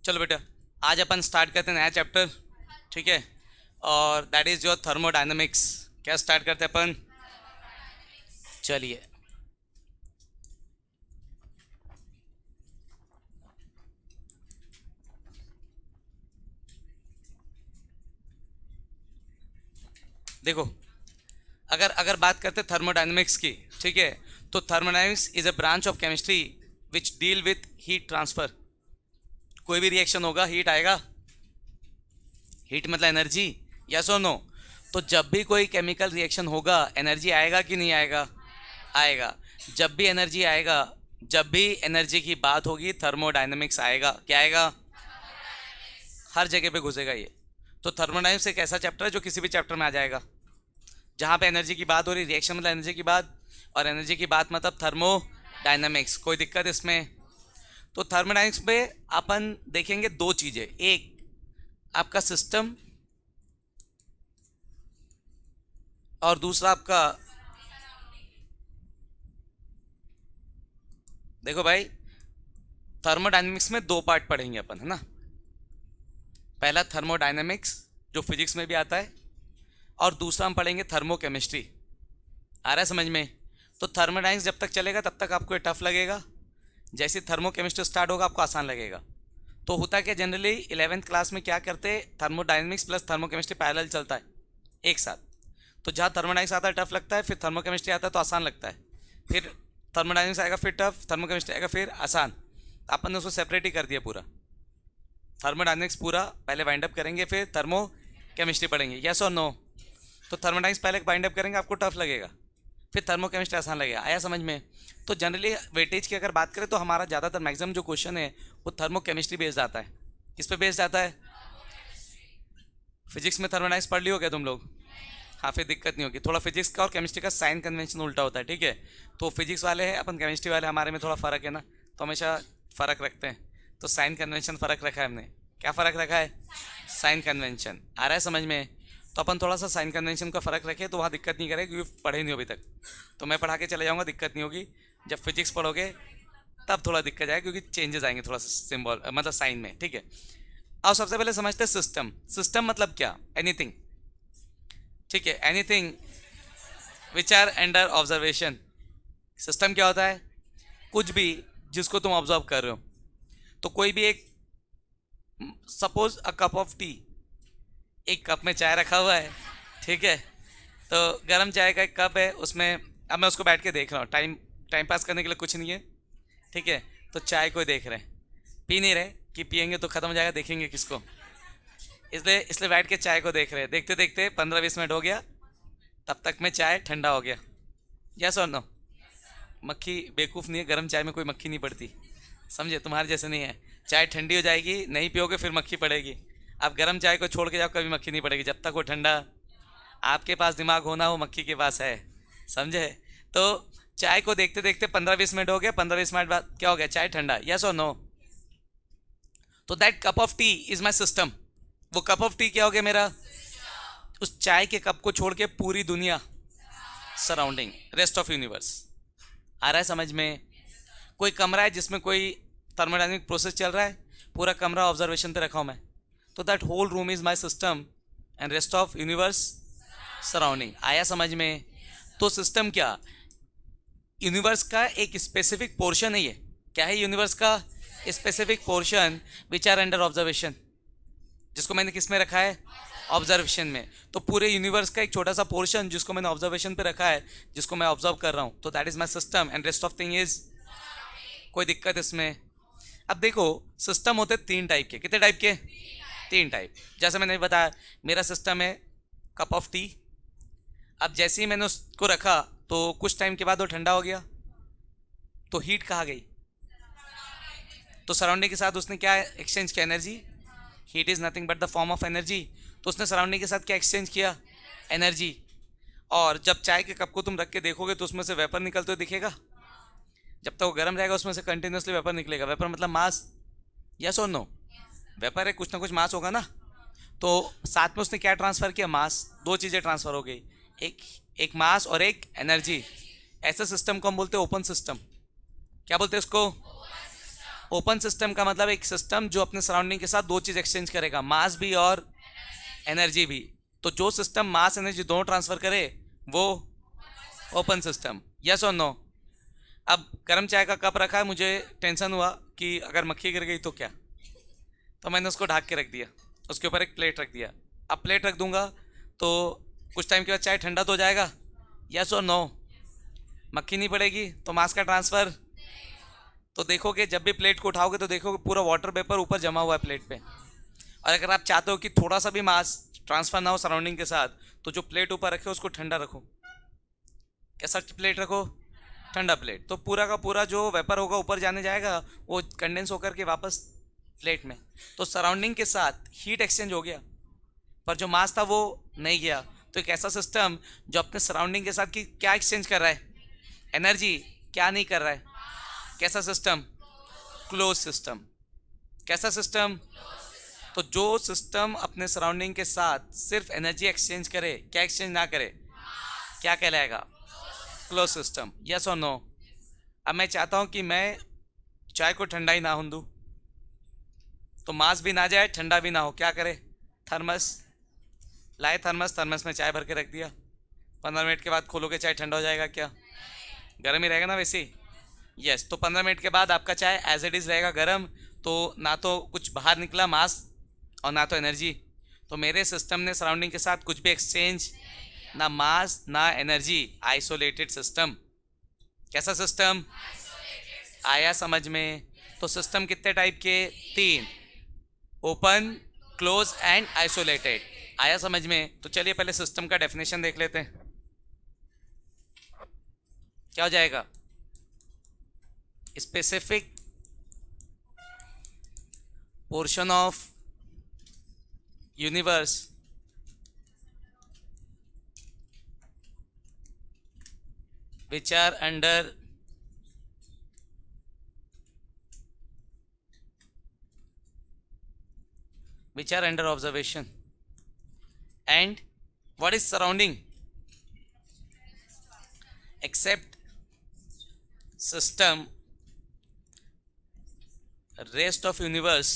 चलो बेटा, आज अपन स्टार्ट करते हैं नया चैप्टर। ठीक है, और दैट इज़ योर थर्मोडायनेमिक्स। क्या स्टार्ट करते हैं अपन? चलिए, देखो, अगर अगर बात करते हैं थर्मोडायनेमिक्स की, ठीक है, तो thermodynamics is a branch of chemistry which deal with heat transfer. कोई भी रिएक्शन होगा, हीट आएगा। हीट मतलब एनर्जी, यस और नो? तो जब भी कोई केमिकल रिएक्शन होगा, एनर्जी आएगा कि नहीं आएगा? आएगा। जब भी एनर्जी आएगा, जब भी एनर्जी की बात होगी, थर्मोडायनेमिक्स आएगा। क्या आएगा? हर जगह पे घुसेगा ये। तो थर्मोडायनेमिक्स एक ऐसा चैप्टर है जो किसी भी चैप्टर में आ जाएगा, जहाँ पे एनर्जी की बात हो रही, रिएक्शन मतलब एनर्जी की बात, और एनर्जी की बात मतलब थर्मोडायनेमिक्स। कोई दिक्कत इसमें? तो थर्मोडायनेमिक्स में अपन देखेंगे दो चीज़ें, एक आपका सिस्टम और दूसरा आपका, देखो भाई, थर्मोडायनेमिक्स में दो पार्ट पढ़ेंगे अपन, है ना। पहला थर्मोडायनेमिक्स जो फिजिक्स में भी आता है, और दूसरा हम पढ़ेंगे थर्मोकेमिस्ट्री। आ रहा है समझ में? तो थर्मोडायनेमिक्स जब तक चलेगा तब तक आपको ये टफ लगेगा, जैसे थर्मोकेमिस्ट्री स्टार्ट होगा आपको आसान लगेगा। तो होता क्या, जनरली 11th क्लास में क्या करते, थर्मोडायनेमिक्स प्लस थर्मोकेमिस्ट्री पैरेलल चलता है एक साथ। तो जहाँ थर्मोडायनेमिक्स आता है टफ लगता है, फिर थर्मोकेमिस्ट्री आता है तो आसान लगता है, फिर थर्मोडायनेमिक्स आएगा फिर टफ, थर्मोकेमिस्ट्री आएगा फिर आसान। अपन ने उसको सेपरेट ही कर दिया पूरा। थर्मोडायनेमिक्स पूरा पहले वाइंड अप करेंगे, फिर थर्मो केमिस्ट्री पढ़ेंगे, यस और नो? तो थर्मोडायनेमिक्स पहले वाइंड अप करेंगे, आपको टफ लगेगा, फिर थर्मो केमिस्ट्री आसान लगेगा। आया समझ में? तो जनरली वेटेज की अगर बात करें तो हमारा ज़्यादातर मैक्सिमम जो क्वेश्चन है वो थर्मो केमिस्ट्री बेस्ड आता है। किस पे बेस्ड आता है? फिजिक्स में थर्मोडायनेमिक्स पढ़ लियो क्या तुम लोग? हाँ, फिर दिक्कत नहीं होगी। थोड़ा फिजिक्स का और केमिस्ट्री का साइन कन्वेंशन उल्टा होता है, ठीक है। तो फिजिक्स वाले हैं अपन, केमिस्ट्री वाले, हमारे में थोड़ा फ़र्क है ना, तो हमेशा फ़र्क रखते हैं। तो साइन कन्वेंशन फ़र्क रखा है हमने। क्या फ़र्क रखा है? Sign convention. आ रहा है समझ में? तो अपन थोड़ा सा साइन कन्वेंशन का फ़र्क रखें तो वहाँ दिक्कत नहीं करेगा, क्योंकि पढ़े नहीं अभी तक। तो मैं पढ़ा के चले जाऊँगा, दिक्कत नहीं होगी। जब फिजिक्स पढ़ोगे तब थोड़ा दिक्कत आएगी, क्योंकि चेंजेस आएंगे थोड़ा सा सिंबल, मतलब साइन में, ठीक है। अब सबसे पहले समझते हैं सिस्टम। सिस्टम मतलब क्या? एनीथिंग, ठीक है, anything which are under observation. System क्या होता है? कुछ भी जिसको तुम ऑब्जर्व कर रहे हो। तो कोई भी एक, suppose a cup of T, एक कप में चाय रखा हुआ है, ठीक है। तो गर्म चाय का एक कप है, उसमें अब मैं उसको बैठ के देख रहा हूँ, टाइम टाइम पास करने के लिए कुछ नहीं है, ठीक है। तो चाय को देख रहे हैं, पी नहीं रहे कि पियेंगे तो ख़त्म हो जाएगा, देखेंगे किसको, इसलिए इसलिए बैठ के चाय को देख रहे हैं। देखते देखते 15-20 मिनट हो गया, तब तक में चाय ठंडा हो गया, यस और नो? मक्खी बेवकूफ़ नहीं है, गर्म चाय में कोई मक्खी नहीं पड़ती, समझे? तुम्हारे जैसे नहीं है। चाय ठंडी हो जाएगी, नहीं पियोगे फिर मक्खी पड़ेगी। आप गर्म चाय को छोड़ के जाओ, कभी मक्खी नहीं पड़ेगी जब तक वो ठंडा। आपके पास दिमाग होना, वो मक्खी के पास है, समझे? तो चाय को देखते देखते 15-20 मिनट हो गया, 15-20 मिनट बाद क्या हो गया? चाय ठंडा, यस और नो? तो that cup of T is my system. वो कप ऑफ टी क्या हो गया मेरा? उस चाय के कप को छोड़ के पूरी दुनिया, सराउंडिंग, रेस्ट ऑफ यूनिवर्स। आ रहा है समझ में? कोई कमरा है जिसमें कोई थर्मोडायनेमिक प्रोसेस चल रहा है, पूरा कमरा ऑब्जर्वेशन पे रखा हूँ मैं, तो that whole room is my system and rest of universe surrounding. आया समझ में? तो सिस्टम क्या? यूनिवर्स का एक स्पेसिफिक पोर्शन है ये। क्या है यूनिवर्स का? Specific portion which are under observation, जिसको मैंने किस में रखा है? ऑब्जर्वेशन में। तो पूरे यूनिवर्स का एक छोटा सा पोर्शन जिसको मैंने ऑब्जर्वेशन पे रखा है, जिसको मैं ऑब्जर्व कर रहा हूँ, तो that is my system and rest of thing is. कोई दिक्कत इसमें? अब देखो, सिस्टम होते हैं 3 टाइप के। कितने टाइप के? 3 टाइप। जैसे मैंने बताया, मेरा सिस्टम है कप ऑफ टी। अब जैसे ही मैंने उसको रखा तो कुछ टाइम के बाद वो ठंडा हो गया, तो हीट कहाँ गई? तो सराउंडिंग के साथ उसने क्या एक्सचेंज किया? Energy. Heat is nothing but the form of energy. तो उसने सराउंडिंग के साथ क्या एक्सचेंज किया? एनर्जी। और जब चाय के कप को तुम रख के देखोगे तो उसमें से वेपर निकलते हुए दिखेगा। जब तक वो गर्म रहेगा उसमें से कंटिन्यूसली वेपर निकलेगा। वेपर मतलब मास, यस और नो? वेपर है, कुछ ना कुछ मास होगा ना। तो साथ में उसने क्या ट्रांसफ़र किया? मास। दो चीज़ें ट्रांसफ़र हो गई, एक एक मास और एक एनर्जी। ऐसे सिस्टम को हम बोलते हैं ओपन सिस्टम। क्या बोलते हैं इसको? ओपन सिस्टम का मतलब एक सिस्टम जो अपने सराउंडिंग के साथ दो चीज एक्सचेंज करेगा, मास भी और एनर्जी भी। तो जो सिस्टम मास एनर्जी दोनों ट्रांसफर करे वो ओपन सिस्टम। यस और नो? अब गर्म चाय का कप रखा है, मुझे टेंशन हुआ कि अगर मक्खी गिर गई तो क्या, तो मैंने उसको ढक के रख दिया, उसके ऊपर एक प्लेट रख दिया। अब प्लेट रख दूंगा तो कुछ टाइम के बाद चाय ठंडा तो हो जाएगा। यस और नो? मक्खी नहीं पड़ेगी तो मास का ट्रांसफर। तो देखोगे जब भी प्लेट को उठाओगे तो देखोगे पूरा वाटर वेपर ऊपर जमा हुआ है प्लेट पे। और अगर आप चाहते हो कि थोड़ा सा भी मास ट्रांसफर ना हो सराउंडिंग के साथ, तो जो प्लेट ऊपर रखे उसको ठंडा रखो। कैसा प्लेट रखो? ठंडा प्लेट। तो पूरा का पूरा जो वेपर होगा ऊपर जाने जाएगा, वो कंडेंस होकर के वापस प्लेट में। तो सराउंडिंग के साथ हीट एक्सचेंज हो गया, पर जो मास था वो नहीं गया। तो एक ऐसा सिस्टम जो अपने सराउंडिंग के साथ की क्या एक्सचेंज कर रहा है? एनर्जी। क्या नहीं कर रहा है? कैसा सिस्टम? Close system. कैसा सिस्टम? तो जो सिस्टम अपने सराउंडिंग के साथ सिर्फ एनर्जी एक्सचेंज करे, क्या एक्सचेंज ना करे, क्या कहलाएगा? Close system. यस और नो? अब मैं चाहता हूं कि मैं चाय को ठंडा ही ना होने दूं, तो मास भी ना जाए ठंडा भी ना हो, क्या करे? थर्मस लाए, थर्मस, थर्मस में चाय भर के रख दिया। 15 मिनट के बाद खोलोगे चाय ठंडा हो जाएगा क्या? गर्म ही रहेगा ना वैसे ही। यस। तो 15 मिनट के बाद आपका चाय एज इट इज़ रहेगा गर्म। तो ना तो कुछ बाहर निकला मास और ना तो एनर्जी। तो मेरे सिस्टम ने सराउंडिंग के साथ कुछ भी एक्सचेंज, ना मास ना एनर्जी, आइसोलेटेड सिस्टम। कैसा सिस्टम? आया समझ में? तो सिस्टम कितने टाइप के? 3, ओपन, क्लोज एंड आइसोलेटेड। आया समझ में? तो चलिए पहले सिस्टम का डेफिनेशन देख लेते हैं, क्या हो जाएगा? Specific portion of universe which are under observation. And what is surrounding? Except system, rest of universe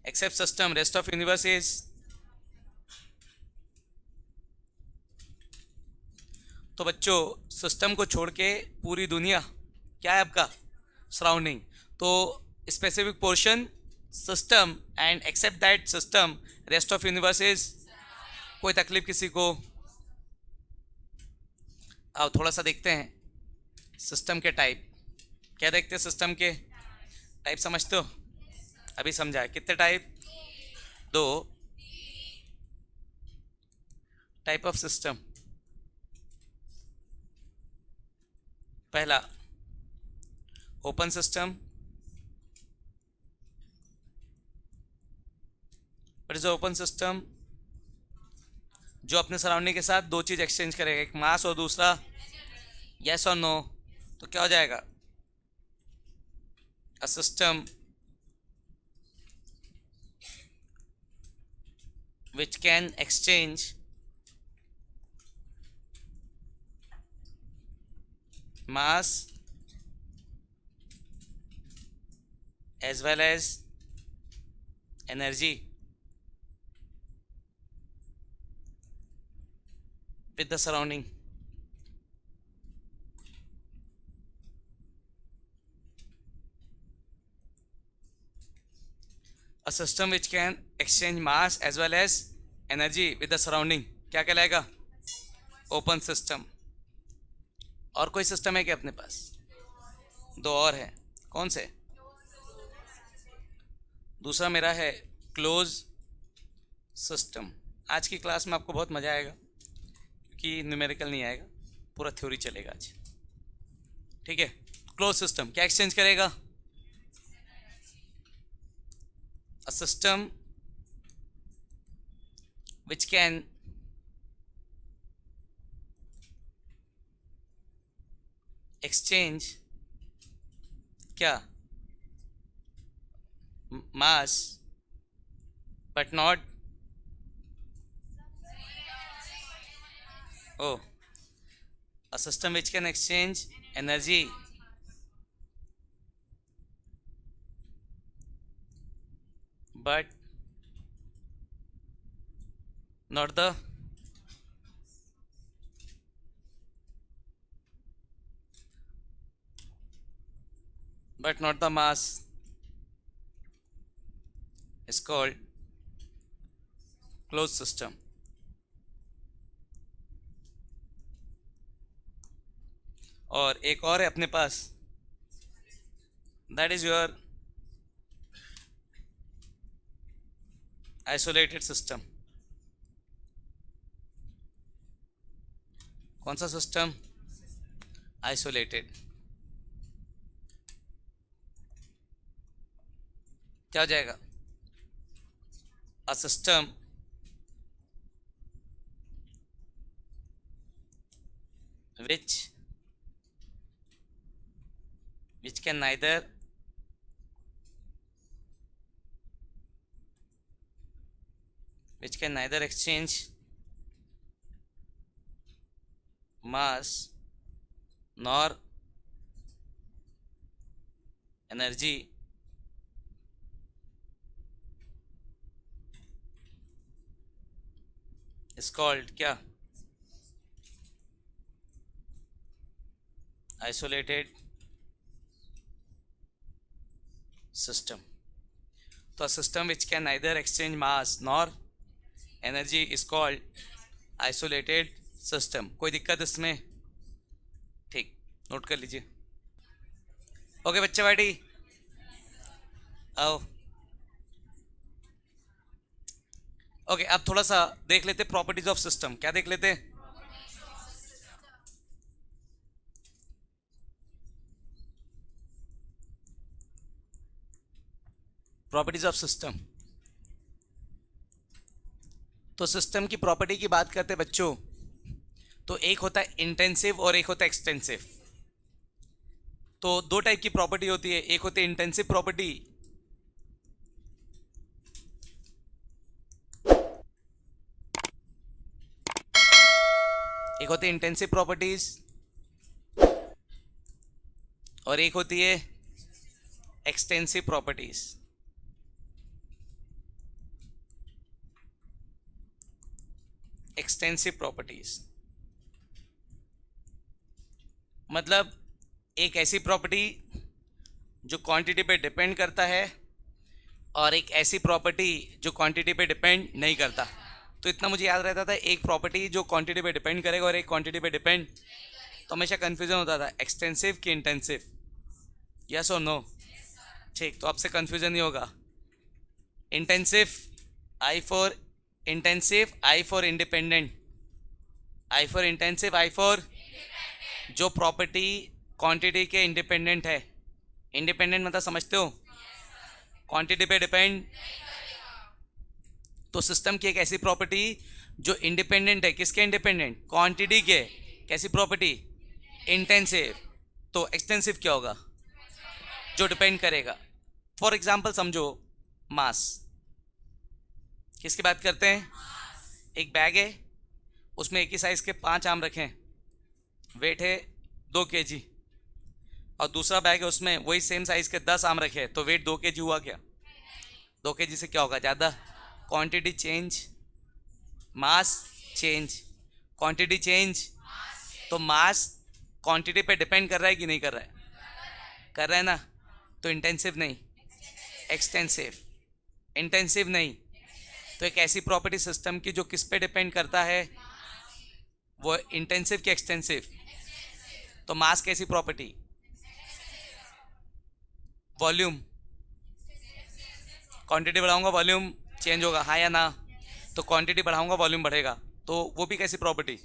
except system, rest of universe is, तो बच्चों सिस्टम को छोड़ के पूरी दुनिया क्या है आपका? सराउंडिंग। तो specific portion system and except that system rest of universe is. कोई तकलीफ किसी को? आओ थोड़ा सा देखते हैं सिस्टम के टाइप। क्या देखते हैं सिस्टम के टाइप? समझते हो? अभी समझाए कितने टाइप? 2 type of system. पहला open system. What is open system? जो अपने सराउंडिंग के साथ दो चीज एक्सचेंज करेगा, एक मास और दूसरा यस और नो। तो क्या हो जाएगा? A system which can exchange mass as well as energy with the surrounding. A system which can exchange mass as well as energy with the surrounding क्या कहलाएगा? Open system. और कोई सिस्टम है क्या अपने पास? 2 और है। कौन से? दूसरा मेरा है क्लोज सिस्टम। आज की क्लास में आपको बहुत मज़ा आएगा क्योंकि न्यूमेरिकल नहीं आएगा, पूरा थ्योरी चलेगा आज। ठीक है। क्लोज सिस्टम क्या एक्सचेंज करेगा? A system which can exchange क्या? mass but not oh A system which can exchange energy but not the mass is called closed system. और एक और है अपने पास, that is your isolated system. कौन सा सिस्टम? आइसोलेटेड. क्या हो जाएगा? A system which can neither exchange mass nor energy is called क्या? Isolated system. तो a system which can neither exchange mass nor energy is called isolated system. कोई दिक्कत इसमें? ठीक, नोट कर लीजिए. ओके बच्चे बैठी आओ. ओके अब थोड़ा सा देख लेते प्रॉपर्टीज ऑफ सिस्टम. क्या देख लेते? Properties of system. तो सिस्टम की प्रॉपर्टी की बात करते बच्चों, तो एक होता है इंटेंसिव और एक होता है एक्सटेंसिव. तो दो टाइप की प्रॉपर्टी होती है. एक होती है इंटेंसिव प्रॉपर्टी, एक होती है इंटेंसिव प्रॉपर्टीज और एक होती है एक्सटेंसिव प्रॉपर्टीज. एक्सटेंसिव प्रॉपर्टीज मतलब एक ऐसी प्रॉपर्टी जो क्वांटिटी पे डिपेंड करता है और एक ऐसी प्रॉपर्टी जो क्वांटिटी पे डिपेंड नहीं करता. तो इतना मुझे याद रहता था, एक प्रॉपर्टी जो क्वांटिटी पे डिपेंड करेगा और एक क्वांटिटी पे डिपेंड. तो हमेशा कंफ्यूजन होता था एक्सटेंसिव कि इंटेंसिव. यस और नो? ठीक, तो आपसे कंफ्यूजन नहीं होगा. Intensive I for intensive, I for independent. I for intensive, I for जो प्रॉपर्टी क्वांटिटी के इंडिपेंडेंट है. इंडिपेंडेंट मतलब समझते हो? क्वांटिटी पे डिपेंड. तो सिस्टम की एक ऐसी प्रॉपर्टी जो इंडिपेंडेंट है. किसके इंडिपेंडेंट? क्वांटिटी के. कैसी प्रॉपर्टी? इंटेंसिव. तो एक्सटेंसिव क्या होगा? जो डिपेंड करेगा. फॉर एग्जांपल समझो मास. किसकी बात करते हैं? एक बैग है, उसमें एक ही साइज के 5 आम रखे हैं, वेट है 2 kg. और दूसरा बैग है, उसमें वही सेम साइज के 10 आम रखे हैं, तो वेट 2 kg हुआ क्या? 2 kg से क्या होगा? ज़्यादा. Quantity change, mass change. Quantity change, तो मास क्वांटिटी पे डिपेंड कर रहा है कि नहीं कर रहा है? कर रहा है ना. तो इंटेंसिव नहीं, एक्सटेंसिव. इंटेंसिव नहीं. तो एक ऐसी प्रॉपर्टी सिस्टम की जो किस पे डिपेंड करता है, वो इंटेंसिव की एक्सटेंसिव. तो मास कैसी प्रॉपर्टी? वॉल्यूम. क्वांटिटी बढ़ाऊंगा वॉल्यूम चेंज होगा, हाँ या ना? तो क्वांटिटी बढ़ाऊंगा वॉल्यूम बढ़ेगा, तो वो भी कैसी प्रॉपर्टी?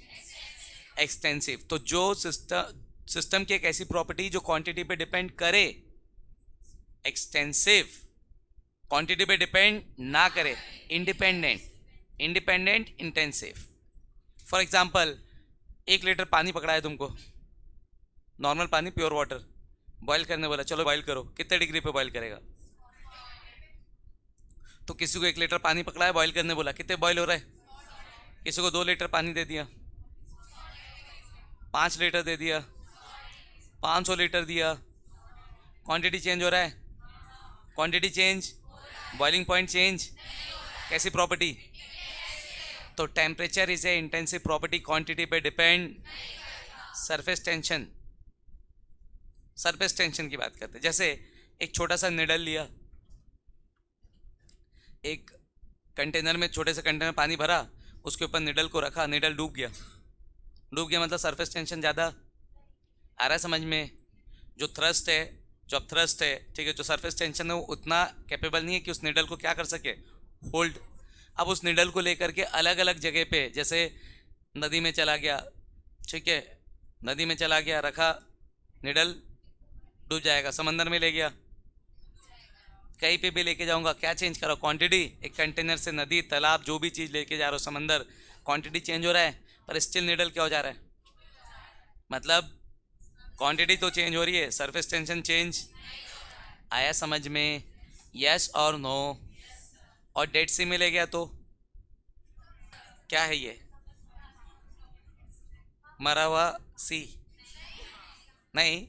एक्सटेंसिव. तो जो सिस्टम की एक ऐसी प्रॉपर्टी जो क्वांटिटी पे डिपेंड करे, एक्सटेंसिव. क्वांटिटी पे डिपेंड ना करे, independent. Independent intensive. For example 1 litre पानी पकड़ा है तुमको, नॉर्मल पानी, प्योर वाटर. बॉईल करने बोला, चलो बॉईल करो. कितने डिग्री पे बॉईल करेगा? तो किसी को 1 लीटर पानी पकड़ा है, बॉईल करने बोला, कितने बॉईल हो रहा है? किसी को 2 लीटर पानी दे दिया, 5 लीटर दे दिया, 500 लीटर दिया, क्वांटिटी चेंज हो रहा है, quantity change, boiling point change, कैसी प्रॉपर्टी? तो temperature is a intensive property, quantity पे depend. Surface tension, surface tension की बात करते हैं। जैसे एक छोटा सा निडल लिया, एक कंटेनर में, छोटे से कंटेनर में पानी भरा, उसके ऊपर निडल को रखा, निडल डूब गया। डूब गया मतलब सरफेस टेंशन ज़्यादा आ रहा है समझ में? जो थ्रस्ट है, जो अब थ्रस्ट है, ठीक है, जो सरफेस टेंशन है वो उतना कैपेबल नहीं है कि उस निडल को क्या कर सके, होल्ड। अब उस निडल को लेकर के अलग अलग जगह पे, जैसे नदी में चला गया, ठीक है, नदी में चला गया, रखा, निडल डूब जाएगा। समंदर में ले गया, कहीं पे भी लेके जाऊंगा, क्या चेंज करो? क्वांटिटी। एक कंटेनर से नदी, तालाब, जो भी चीज़ लेके जा रहा हो, समंदर, क्वांटिटी चेंज हो रहा है, पर स्टिल निडल क्या हो जा रहा है? मतलब क्वांटिटी तो चेंज हो रही है, सरफेस टेंशन चेंज। आया समझ में? यस और नो? और डेड सी में ले गया तो क्या है ये? मरा हुआ सी? नहीं,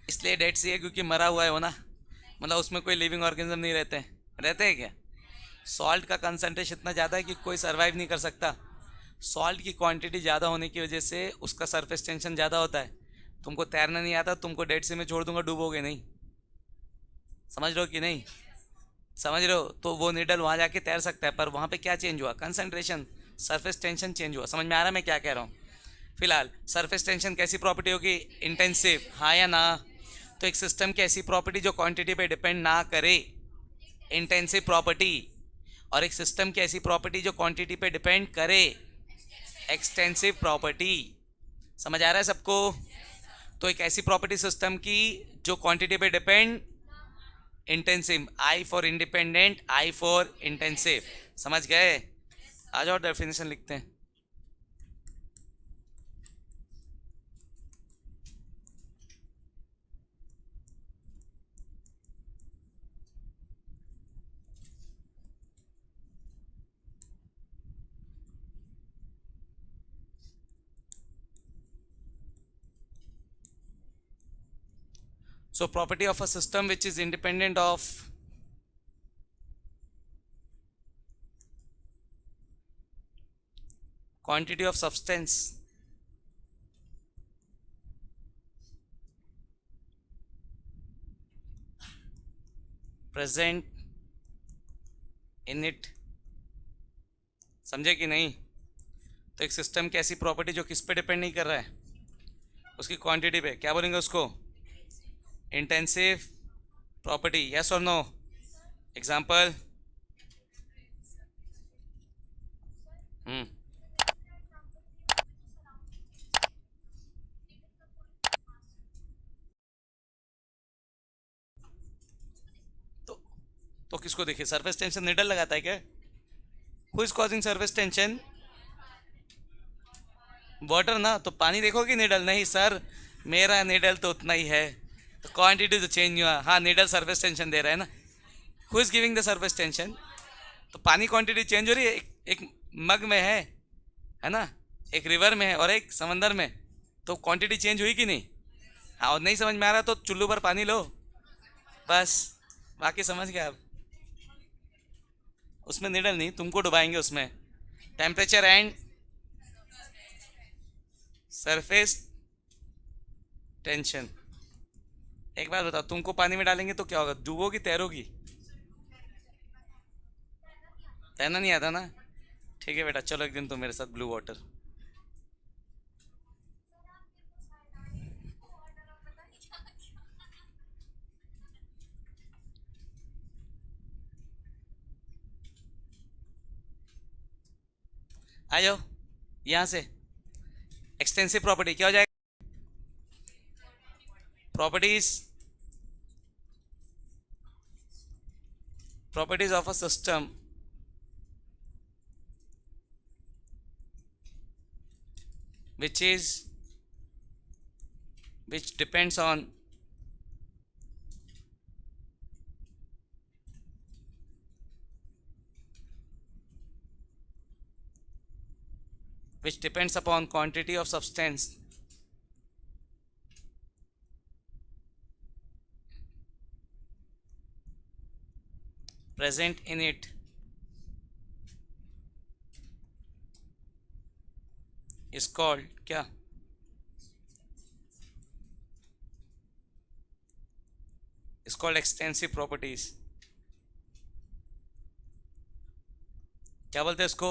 इसलिए डेड सी है क्योंकि मरा हुआ है वो ना, मतलब उसमें कोई लिविंग ऑर्गेनिज्म नहीं रहते हैं। रहते हैं क्या? सॉल्ट का कंसनट्रेशन इतना ज़्यादा है कि कोई सर्वाइव नहीं कर सकता। सॉल्ट की क्वांटिटी ज़्यादा होने की वजह से उसका सरफेस टेंशन ज़्यादा होता है। तुमको तैरना नहीं आता, तुमको डेड सी में छोड़ दूंगा, डूबोगे नहीं। समझ रहे हो कि नहीं? समझ रहे हो? तो वो निडल वहाँ जाके तैर सकता है, पर वहाँ पे क्या चेंज हुआ? कंसंट्रेशन, सरफेस टेंशन चेंज हुआ। समझ में आ रहा है मैं क्या कह रहा हूँ? फिलहाल सरफेस टेंशन कैसी प्रॉपर्टी होगी? इंटेंसिव, हाँ या ना? तो एक सिस्टम की ऐसी प्रॉपर्टी जो क्वांटिटी पे डिपेंड ना करे, इंटेंसिव प्रॉपर्टी। और एक सिस्टम की ऐसी प्रॉपर्टी जो क्वांटिटी पे डिपेंड करे, एक्सटेंसिव प्रॉपर्टी। समझ आ रहा है सबको? तो एक ऐसी प्रॉपर्टी सिस्टम की जो क्वांटिटी पे depend, intensive, I for independent, I for intensive. समझ गए? आ जाओ डेफिनेशन लिखते हैं। So property of a system which is independent of quantity of substance present in it। समझे कि नहीं? तो एक सिस्टम की ऐसी प्रॉपर्टी जो किस पे डिपेंड नहीं कर रहा है, उसकी क्वांटिटी पे, क्या बोलेंगे उसको? Intensive property. यस और नो? एग्जाम्पल? तो तो किसको देखिए? सरफेस टेंशन निडल लगाता है क्या? Who is causing surface tension? Water ना। तो पानी देखोगे निडल? नहीं सर, मेरा निडल तो उतना ही है। तो क्वांटिटी तो चेंज हुआ, हाँ, निडल सरफेस टेंशन दे रहा है ना। Who is giving the surface tension? तो पानी क्वांटिटी चेंज हो रही है, एक मग में है ना, एक रिवर में है और एक समंदर में, तो क्वांटिटी चेंज हुई कि नहीं? हाँ, और नहीं समझ में आ रहा तो चुल्लू भर पानी लो, बस, बाकी समझ गए आप। उसमें निडल नहीं, तुमको डुबाएंगे उसमें। Temperature and surface tension. एक बात बताओ, तुमको पानी में डालेंगे तो क्या होगा? डूबोगी, तैरोगी? तैरना नहीं आता ना? ठीक है बेटा, चलो एक दिन तो मेरे साथ ब्लू वाटर। आ जाओ यहाँ से। एक्सटेंसिव प्रॉपर्टी क्या हो जाएगा? Properties, properties of a system which is which depends on which depends upon quantity of substance present in it is called क्या? is called extensive properties. क्या बोलते हैं इसको?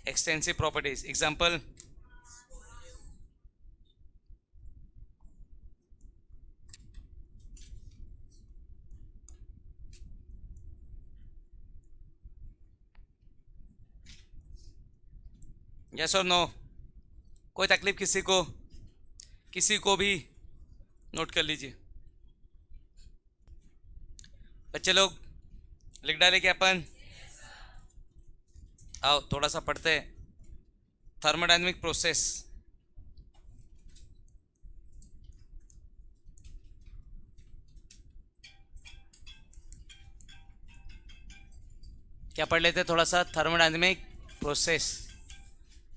Extensive properties. एग्जांपल, यस और no? कोई तकलीफ किसी को? किसी को भी? नोट कर लीजिए बच्चे लोग. लिख डाले क्या अपन? आओ थोड़ा सा पढ़ते हैं. Thermodynamic process. क्या पढ़ लेते थोड़ा सा? Thermodynamic process.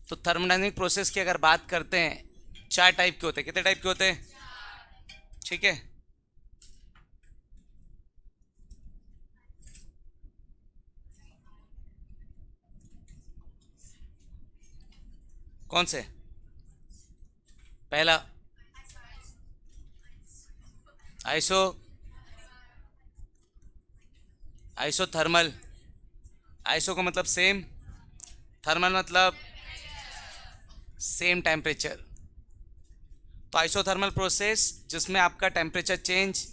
तो थर्मोडायनेमिक प्रोसेस की अगर बात करते हैं, 4 टाइप के होते हैं. कितने टाइप के होते हैं? ठीक है. कौन से? पहला आइसो आइसोथर्मल. आइसो का मतलब सेम, थर्मल मतलब सेम टेम्परेचर. तो आइसोथर्मल प्रोसेस जिसमें आपका टेम्परेचर चेंज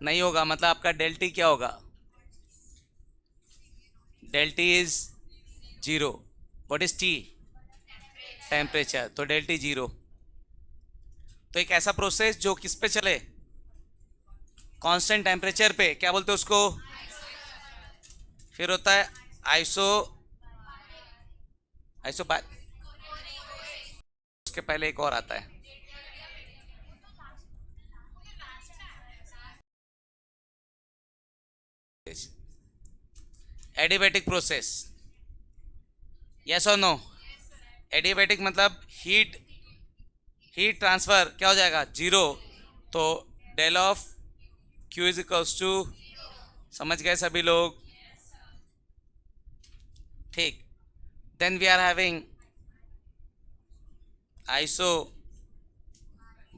नहीं होगा, मतलब आपका डेल्टी क्या होगा? Delta T is 0. What is T? Temperature. तो डेल्टी 0. तो एक ऐसा प्रोसेस जो किस पे चले? कांस्टेंट टेम्परेचर पे. क्या बोलते हैं उसको? फिर होता है आइसो आइसो उसके पहले एक और आता है, एडियाबैटिक प्रोसेस. यस और नो? एडियाबैटिक मतलब हीट ट्रांसफर क्या हो जाएगा? 0. तो del of Q is equals to, समझ गए सभी लोग? ठीक. Then we are having iso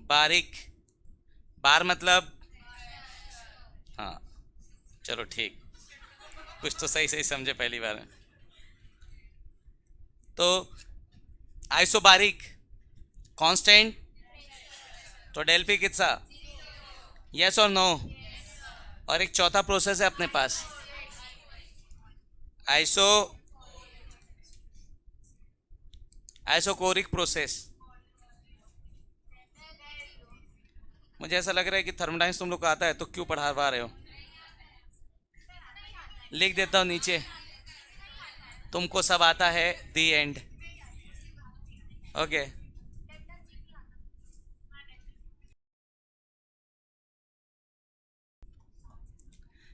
Barik. Bar मतलब, हाँ चलो ठीक, कुछ तो सही सही समझे पहली बार में. तो आइसोबारिक कांस्टेंट, तो डेल पी कितना? यस और नो? और एक चौथा प्रोसेस है अपने पास, आइसोकोरिक प्रोसेस. मुझे ऐसा लग रहा है कि थर्मोडायनेमिक्स तुम लोग को आता है तो क्यों पढ़ा रहे हो? लिख देता हूँ नीचे, तुमको सब आता है. दी एंड. ओके.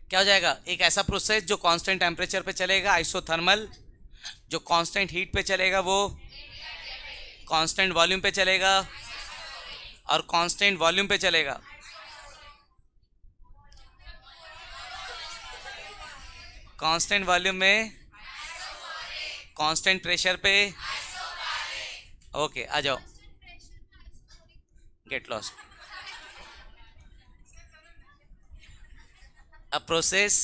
क्या हो जाएगा? एक ऐसा प्रोसेस जो कांस्टेंट टेम्परेचर पे चलेगा, आइसोथर्मल. जो कांस्टेंट हीट पे चलेगा वो कांस्टेंट वॉल्यूम पे चलेगा, और कांस्टेंट वॉल्यूम पे चलेगा कांस्टेंट वॉल्यूम में कांस्टेंट प्रेशर पे. ओके आ जाओ. Get lost. a process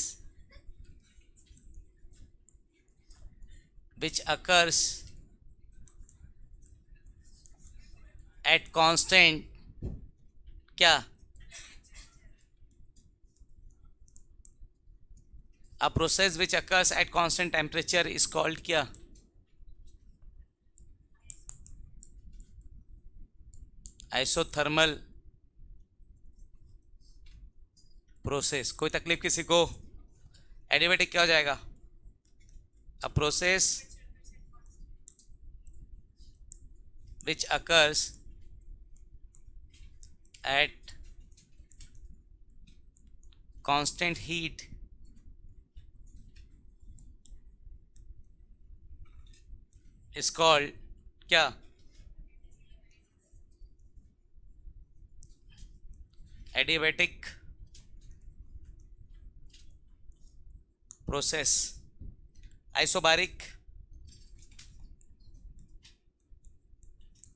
which occurs at constant क्या? a process which occurs at constant temperature is called क्या? Isothermal process. कोई तकलीफ किसी को? एडियाबैटिक क्या हो जाएगा? A process which occurs at constant heat is called क्या? Adiabatic process, isobaric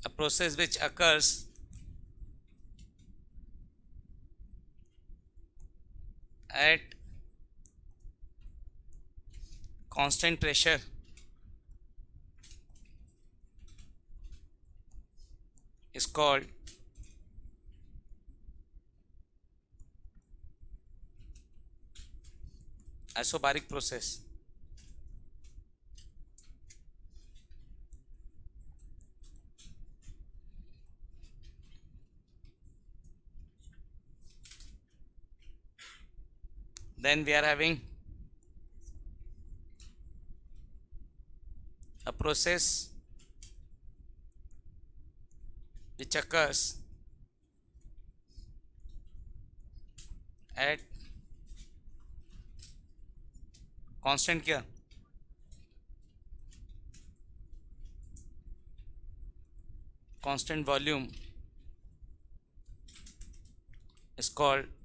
a process which occurs at constant pressure is called isobaric process. Then we are having a process which occurs at constant क्या? Constant volume is called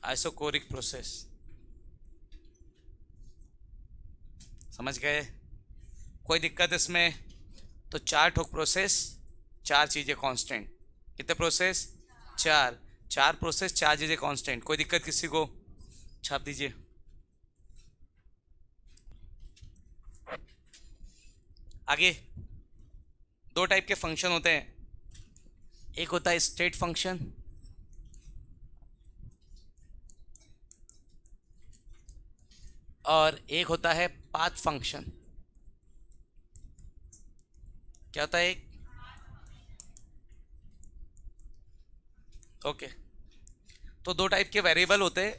isochoric process. समझ गए? कोई दिक्कत इसमें? तो 4 ठोक process, 4 चीज़ें constant. कितने प्रोसेस? 4. 4 प्रोसेस, 4 चीज़ें कांस्टेंट. कोई दिक्कत किसी को? छाप दीजिए. आगे 2 टाइप के फंक्शन होते हैं. एक होता है स्टेट फंक्शन और एक होता है पाथ फंक्शन. क्या होता है? एक ओके. तो 2 टाइप के वेरिएबल होते हैं,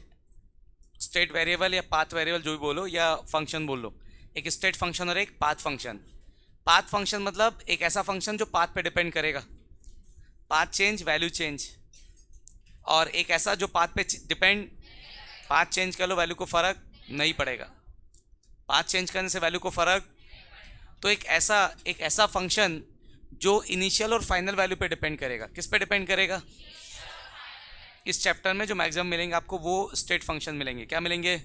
स्टेट वेरिएबल या पाथ वेरिएबल जो भी बोलो, या फंक्शन बोल लो. एक स्टेट फंक्शन और एक पाथ फंक्शन. पाथ फंक्शन मतलब एक ऐसा फंक्शन जो पाथ पे डिपेंड करेगा, पाथ चेंज वैल्यू चेंज. और एक ऐसा जो पाथ पे डिपेंड, पाथ चेंज कर लो वैल्यू को फ़र्क नहीं पड़ेगा, पाथ चेंज करने से वैल्यू को फ़र्क. तो एक ऐसा फंक्शन जो इनिशियल और फाइनल वैल्यू पे डिपेंड करेगा. किस पे डिपेंड करेगा? इस चैप्टर में जो मैक्सिमम मिलेंगे आपको वो स्टेट फंक्शन मिलेंगे. क्या मिलेंगे?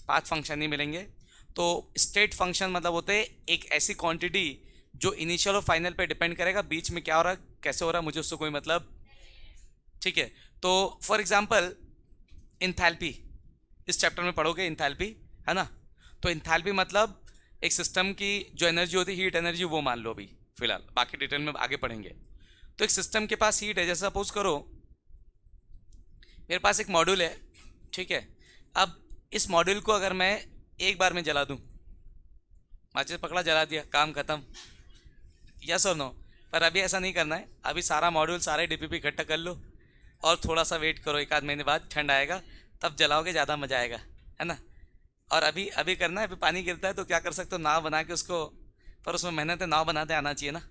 पाथ फंक्शन नहीं मिलेंगे. तो स्टेट फंक्शन मतलब होते हैं एक ऐसी क्वांटिटी जो इनिशियल और फाइनल पे डिपेंड करेगा. बीच में क्या हो रहा है, कैसे हो रहा है, मुझे उससे कोई मतलब. ठीक है. तो फॉर एग्जांपल इंथैल्पी, इस चैप्टर में पढ़ोगे इंथैल्पी, है ना. तो इंथैल्पी मतलब एक सिस्टम की जो एनर्जी होती है, हीट एनर्जी, वो मान लो अभी फिलहाल, बाकी डिटेल में आगे पढ़ेंगे. तो एक सिस्टम के पास हीट है, जैसे सपोज करो मेरे पास एक मॉड्यूल है, ठीक है. अब इस मॉड्यूल को अगर मैं एक बार में जला दूं, माचिस पकड़ा जला दिया, काम खत्म. यस और नो? पर अभी ऐसा नहीं करना है. अभी सारा मॉड्यूल, सारे डीपीपी इकट्ठा कर लो और थोड़ा सा वेट करो, 1 आध महीने बाद ठंड आएगा तब जलाओगे, ज़्यादा मज़ा आएगा, है ना. और अभी अभी करना है. अभी पानी गिरता है तो क्या कर सकते हो, नाव बना के उसको, पर उसमें मेहनत है, नाव बनाते आना चाहिए ना.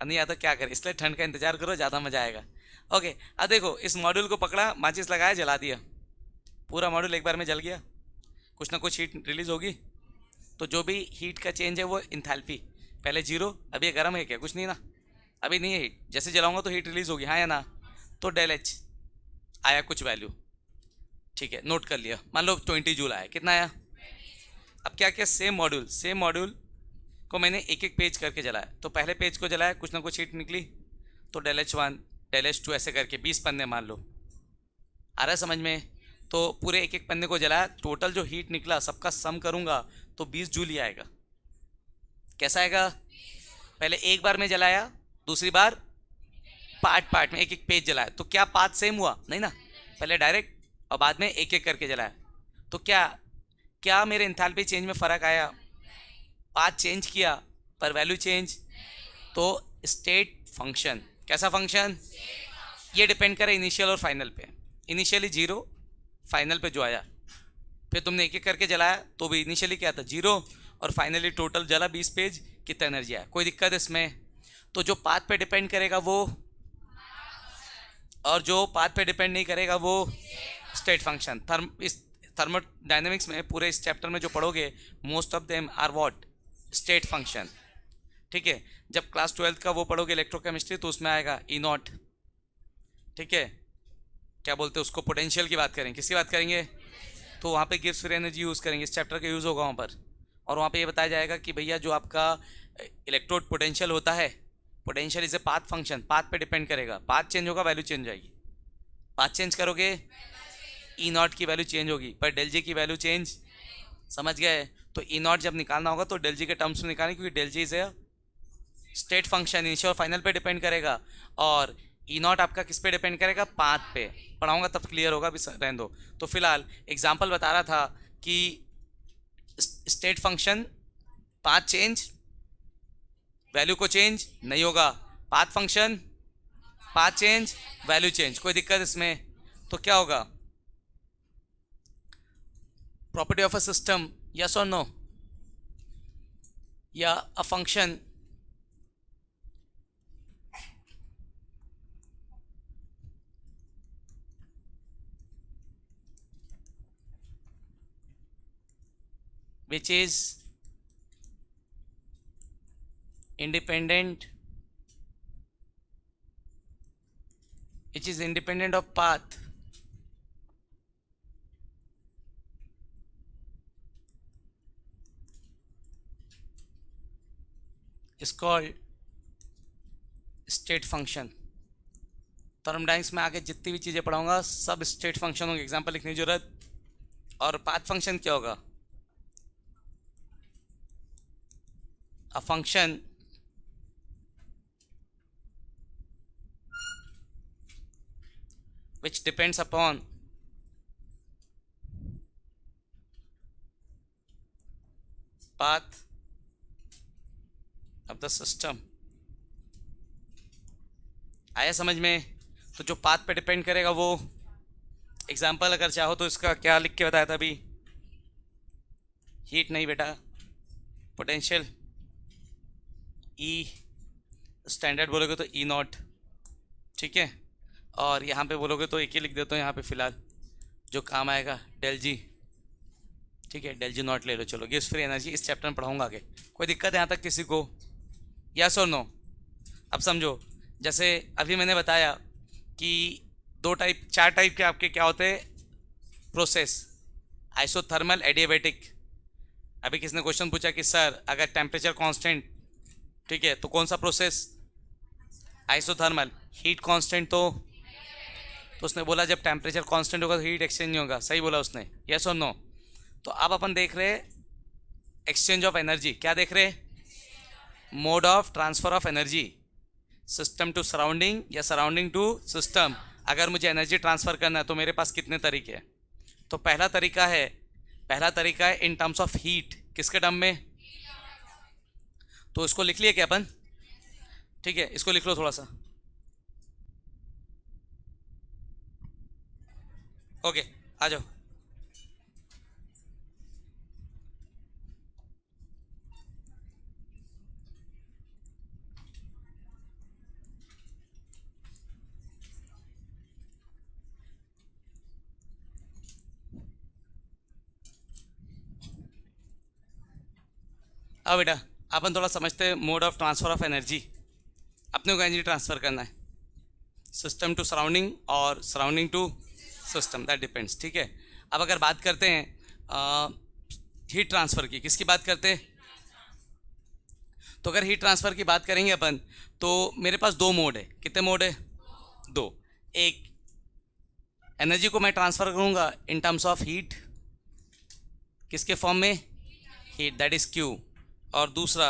नहीं आता क्या करें, इसलिए ठंड का इंतजार करो, ज़्यादा मज़ा आएगा. ओके. अब देखो इस मॉड्यूल को पकड़ा, माचिस लगाया, जला दिया, पूरा मॉड्यूल एक बार में जल गया. कुछ ना कुछ हीट रिलीज होगी. तो जो भी हीट का चेंज है वो इंथैल्पी, पहले 0, अभी ये गर्म है क्या? कुछ नहीं ना, अभी नहीं है हीट. जैसे जलाऊंगा तो हीट रिलीज होगी, हाँ या ना. तो डेल एच आया कुछ वैल्यू, ठीक है, नोट कर लिया. मान लो 20 जूल आया. कितना आया? अब क्या क्या, सेम मॉड्यूल को मैंने एक एक पेज करके जलाया. तो पहले पेज को जलाया, कुछ ना कुछ हीट निकली, तो डेल एच 1 डेल एच 2 ऐसे करके 20 पन्ने मान लो. आ रहा है समझ में? तो पूरे एक एक पन्ने को जलाया, टोटल जो हीट निकला सबका सम करूंगा तो 20 जूल ही आएगा. कैसा आएगा? पहले एक बार में जलाया, दूसरी बार पार्ट में एक एक पेज जलाया. तो क्या पाथ सेम हुआ? नहीं ना, पहले डायरेक्ट और बाद में एक एक करके जलाया. तो क्या मेरे एंथैल्पी चेंज में फ़र्क आया? पाथ चेंज किया पर वैल्यू चेंज. तो स्टेट फंक्शन कैसा फंक्शन? ये डिपेंड करे इनिशियल और फाइनल पे. इनिशियली 0, फाइनल पे जो आया, फिर तुमने एक एक करके जलाया तो भी इनिशियली क्या था? 0, और फाइनली टोटल जला 20 पेज, कितना एनर्जी आया. कोई दिक्कत इसमें? तो जो पाथ पे डिपेंड करेगा वो, और जो पाथ पे डिपेंड नहीं करेगा वो स्टेट फंक्शन. थर्मोडायनेमिक्स में पूरे इस चैप्टर में जो पढ़ोगे most of them are what, state function. ठीक है, जब क्लास 12th का वो पढ़ोगे इलेक्ट्रोकेमिस्ट्री तो उसमें आएगा ई नॉट। ठीक है, क्या बोलते हैं उसको, पोटेंशियल की बात करेंगे, किसकी बात करेंगे, तो वहाँ पे गिब्स फ्री एनर्जी यूज़ करेंगे, इस चैप्टर का यूज़ होगा वहाँ पर। और वहाँ पे ये बताया जाएगा कि भैया जो आपका इलेक्ट्रोड पोटेंशियल होता है, potential is a path function, path पे डिपेंड करेगा, पाथ चेंज होगा वैल्यू चेंज जाएगी, पाथ चेंज करोगे ई नॉट की वैल्यू चेंज होगी पर डेल जी की वैल्यू चेंज, समझ गए। तो ई नॉट जब निकालना होगा तो डेल जी के टर्म्स में निकालें, क्योंकि del G is a state function, initial और फाइनल पे डिपेंड करेगा, और ई नॉट आपका किस पे डिपेंड करेगा, पाथ पे। पढ़ाऊंगा तब क्लियर होगा, अभी रहने दो। तो फिलहाल एग्जांपल बता रहा था कि state function path change value को चेंज नहीं होगा, path function path change value change, कोई दिक्कत इसमें। तो क्या होगा, property of a system, yes और नो, या a function which is independent, which is independent of path is called state function। Thermodynamics में आगे जितनी भी चीज़ें पढ़ाऊंगा सब स्टेट फंक्शन होंगे, एग्जांपल लिखने की जरूरत। और पाथ फंक्शन क्या होगा, a function which depends upon path of the system। आया समझ में। तो जो पाथ पे डिपेंड करेगा वो, एग्जांपल अगर चाहो तो इसका क्या लिख के बताया था अभी, हीट नहीं बेटा, पोटेंशियल, ई स्टैंडर्ड बोलोगे तो ई नॉट, ठीक है। और यहाँ पे बोलोगे तो एक ही लिख देता हूँ यहाँ पे फिलहाल, जो काम आएगा डेल जी, ठीक है, डेल जी नॉट ले लो। चलो, गिव्स फ्री एनर्जी इस चैप्टर में पढ़ाऊंगा आगे, कोई दिक्कत है यहाँ तक किसी को, यस और नो। अब समझो, जैसे अभी मैंने बताया कि चार टाइप के आपके क्या होते हैं प्रोसेस, आइसोथर्मल, एडियाबैटिक। अभी किसने क्वेश्चन पूछा कि सर अगर टेम्परेचर कांस्टेंट, ठीक है, तो कौन सा प्रोसेस, आइसोथर्मल, हीट कांस्टेंट तो उसने बोला जब टेम्परेचर कांस्टेंट होगा तो हीट एक्सचेंज नहीं होगा, सही बोला उसने, यस और नो। तो अब अपन देख रहे एक्सचेंज ऑफ एनर्जी, क्या देख रहे, mode of transfer of energy, system to surrounding या सराउंडिंग टू सिस्टम। अगर मुझे एनर्जी ट्रांसफर करना है तो मेरे पास कितने तरीके हैं। तो पहला तरीका है इन टर्म्स ऑफ हीट, किसके टर्म में, तो इसको लिख लिया क्या अपन, ठीक है, इसको लिख लो थोड़ा सा, ओके, आ जाओ। अब बेटा अपन थोड़ा समझते हैं mode of transfer of energy. अपने को एनर्जी ट्रांसफ़र करना है सिस्टम टू सराउंडिंग और surrounding to system, that depends, ठीक है। अब अगर बात करते हैं हीट ट्रांसफ़र की, किसकी बात करते हैं, तो अगर हीट ट्रांसफ़र की बात करेंगे अपन तो मेरे पास दो मोड है, कितने मोड है, दो। एक, एनर्जी को मैं ट्रांसफ़र करूँगा इन टर्म्स ऑफ हीट, किसके फॉर्म में, हीट, दैट इज क्यू। और दूसरा